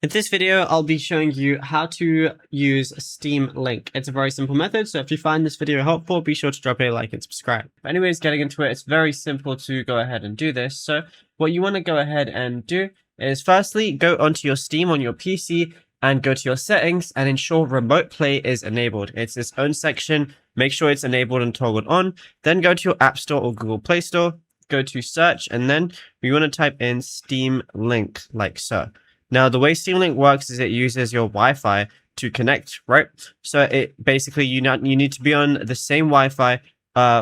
In this video, I'll be showing you how to use Steam Link. It's a very simple method, so if you find this video helpful, be sure to drop a like and subscribe. But anyways, getting into it, it's very simple to go ahead and do this. So what you want to go ahead and do is firstly, go onto your Steam on your PC and go to your settings and ensure remote play is enabled. It's its own section. Make sure it's enabled and toggled on. Then go to your App Store or Google Play Store, go to search, and then we want to type in Steam Link like so. Now, the way Steam Link works is it uses your Wi-Fi to connect, right? So it basically you need to be on the same Wi-Fi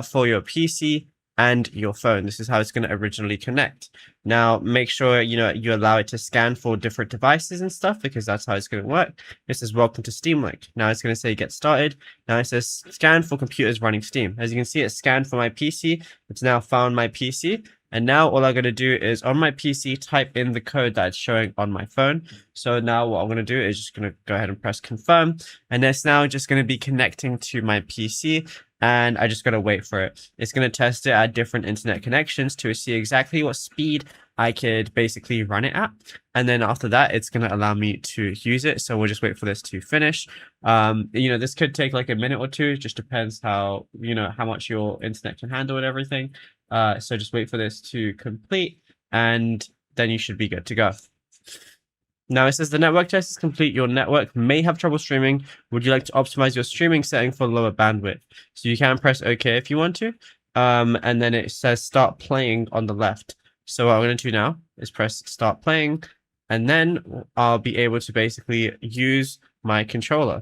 for your PC and your phone. This is how it's going to originally connect. Now, make sure you allow it to scan for different devices and stuff because that's how it's going to work. This is welcome to Steam Link. Now it's going to say get started. Now it says scan for computers running Steam. As you can see, it scanned for my PC. It's now found my PC. And now all I'm going to do is on my PC, type in the code that's showing on my phone. So now what I'm going to do is just going to go ahead and press confirm. And it's now just going to be connecting to my PC. And I just got to wait for it. It's going to test it at different internet connections to see exactly what speed I could basically run it at. And then after that, it's going to allow me to use it. So we'll just wait for this to finish. This could take like a minute or two. It just depends how much your internet can handle and everything. So just wait for this to complete and then you should be good to go. Now it says the network test is complete. Your network may have trouble streaming. Would you like to optimize your streaming setting for lower bandwidth? So you can press OK if you want to. And then it says start playing on the left. So what I'm going to do now is press start playing, and then I'll be able to basically use my controller.